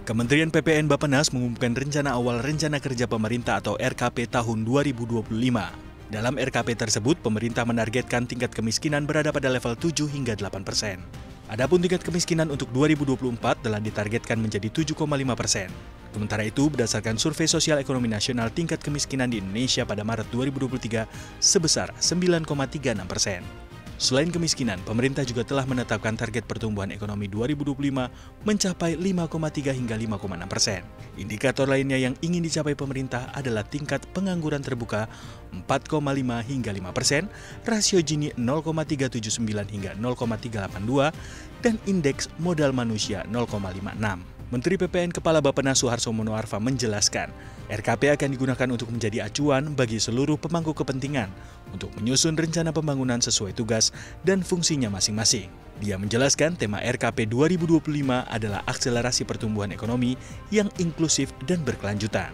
Kementerian PPN Bappenas mengumumkan rencana awal rencana kerja pemerintah atau RKP tahun 2025. Dalam RKP tersebut, pemerintah menargetkan tingkat kemiskinan berada pada level 7 hingga 8%. Adapun tingkat kemiskinan untuk 2024 telah ditargetkan menjadi 7,5%. Sementara itu, berdasarkan Survei Sosial Ekonomi Nasional, tingkat kemiskinan di Indonesia pada Maret 2023 sebesar 9,36%. Selain kemiskinan, pemerintah juga telah menetapkan target pertumbuhan ekonomi 2025 mencapai 5,3 hingga 5,6%. Indikator lainnya yang ingin dicapai pemerintah adalah tingkat pengangguran terbuka 4,5 hingga 5%, rasio Gini 0,379 hingga 0,382, dan indeks modal manusia 0,56. Menteri PPN Kepala Bappenas Suharso Monoarfa menjelaskan, RKP akan digunakan untuk menjadi acuan bagi seluruh pemangku kepentingan untuk menyusun rencana pembangunan sesuai tugas dan fungsinya masing-masing. Dia menjelaskan tema RKP 2025 adalah akselerasi pertumbuhan ekonomi yang inklusif dan berkelanjutan.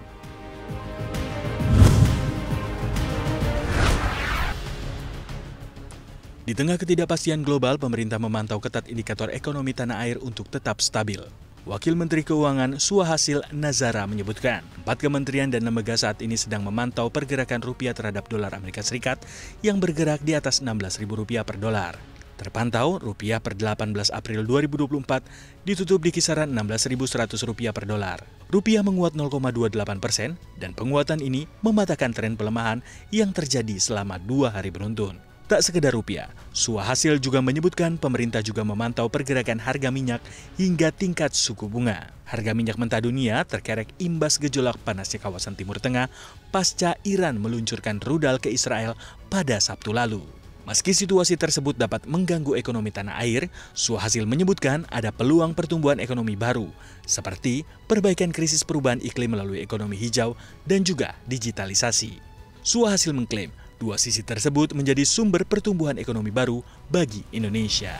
Di tengah ketidakpastian global, pemerintah memantau ketat indikator ekonomi tanah air untuk tetap stabil. Wakil Menteri Keuangan Suhasil Nazara menyebutkan, 4 kementerian dan lembaga saat ini sedang memantau pergerakan rupiah terhadap dolar Amerika Serikat yang bergerak di atas Rp16.000 per dolar. Terpantau, rupiah per 18 April 2024 ditutup di kisaran Rp16.100 per dolar. Rupiah menguat 0,28% dan penguatan ini mematahkan tren pelemahan yang terjadi selama 2 hari beruntun. Tak sekedar rupiah, Suhasil juga menyebutkan pemerintah juga memantau pergerakan harga minyak hingga tingkat suku bunga. Harga minyak mentah dunia terkerek imbas gejolak panasnya kawasan Timur Tengah pasca Iran meluncurkan rudal ke Israel pada Sabtu lalu. Meski situasi tersebut dapat mengganggu ekonomi tanah air, Suhasil menyebutkan ada peluang pertumbuhan ekonomi baru, seperti perbaikan krisis perubahan iklim melalui ekonomi hijau dan juga digitalisasi. Suhasil mengklaim, 2 sisi tersebut menjadi sumber pertumbuhan ekonomi baru bagi Indonesia.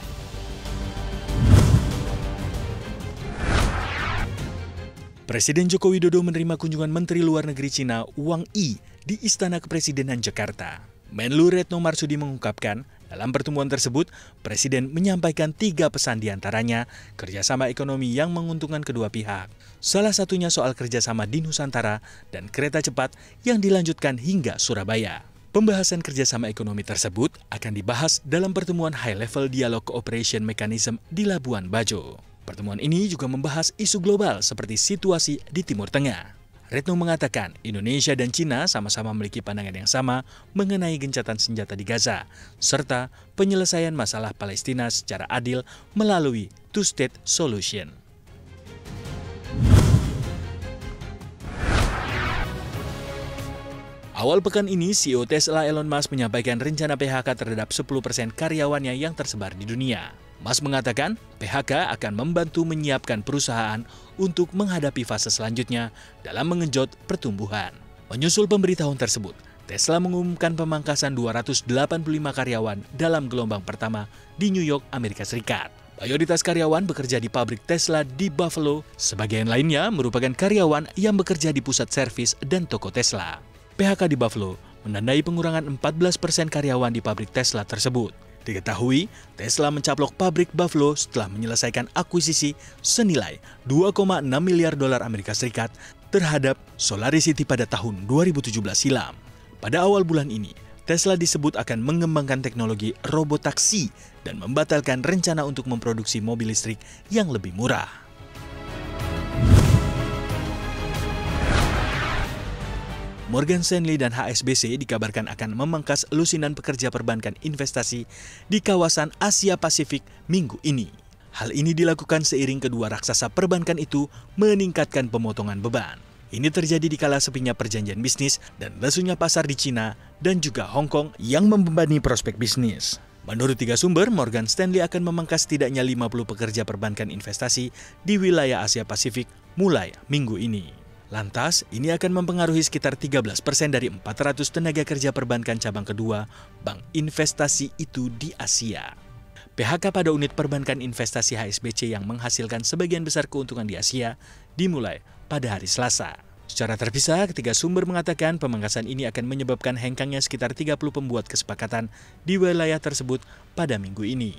Presiden Joko Widodo menerima kunjungan Menteri Luar Negeri Cina Wang Yi di Istana Kepresidenan Jakarta. Menlu Retno Marsudi mengungkapkan, dalam pertemuan tersebut, Presiden menyampaikan 3 pesan diantaranya kerjasama ekonomi yang menguntungkan kedua pihak. Salah satunya soal kerjasama di Nusantara dan kereta cepat yang dilanjutkan hingga Surabaya. Pembahasan kerjasama ekonomi tersebut akan dibahas dalam pertemuan High Level Dialog Cooperation Mechanism di Labuan Bajo. Pertemuan ini juga membahas isu global seperti situasi di Timur Tengah. Retno mengatakan Indonesia dan Cina sama-sama memiliki pandangan yang sama mengenai gencatan senjata di Gaza, serta penyelesaian masalah Palestina secara adil melalui two-state solution. Awal pekan ini, CEO Tesla Elon Musk menyampaikan rencana PHK terhadap 10% karyawannya yang tersebar di dunia. Musk mengatakan PHK akan membantu menyiapkan perusahaan untuk menghadapi fase selanjutnya dalam mengenjot pertumbuhan. Menyusul pemberitahuan tersebut, Tesla mengumumkan pemangkasan 285 karyawan dalam gelombang pertama di New York, Amerika Serikat. Mayoritas karyawan bekerja di pabrik Tesla di Buffalo, sebagian lainnya merupakan karyawan yang bekerja di pusat servis dan toko Tesla. PHK di Buffalo menandai pengurangan 14% karyawan di pabrik Tesla tersebut. Diketahui, Tesla mencaplok pabrik Buffalo setelah menyelesaikan akuisisi senilai 2,6 miliar dolar Amerika Serikat terhadap SolarCity pada tahun 2017 silam. Pada awal bulan ini, Tesla disebut akan mengembangkan teknologi robotaksi dan membatalkan rencana untuk memproduksi mobil listrik yang lebih murah. Morgan Stanley dan HSBC dikabarkan akan memangkas lusinan pekerja perbankan investasi di kawasan Asia Pasifik minggu ini. Hal ini dilakukan seiring kedua raksasa perbankan itu meningkatkan pemotongan beban. Ini terjadi di kala sepinya perjanjian bisnis dan lesunya pasar di Cina dan juga Hong Kong yang membebani prospek bisnis. Menurut 3 sumber, Morgan Stanley akan memangkas setidaknya 50 pekerja perbankan investasi di wilayah Asia Pasifik mulai minggu ini. Lantas, ini akan mempengaruhi sekitar 13% dari 400 tenaga kerja perbankan cabang kedua bank investasi itu di Asia. PHK pada unit perbankan investasi HSBC yang menghasilkan sebagian besar keuntungan di Asia dimulai pada hari Selasa. Secara terpisah, ketiga sumber mengatakan pemangkasan ini akan menyebabkan hengkangnya sekitar 30 pembuat kesepakatan di wilayah tersebut pada minggu ini.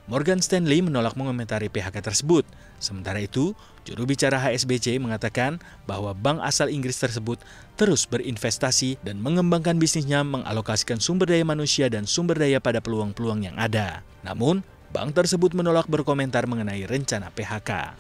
Morgan Stanley menolak mengomentari PHK tersebut. Sementara itu, juru bicara HSBC mengatakan bahwa bank asal Inggris tersebut terus berinvestasi dan mengembangkan bisnisnya mengalokasikan sumber daya manusia dan sumber daya pada peluang-peluang yang ada. Namun, bank tersebut menolak berkomentar mengenai rencana PHK.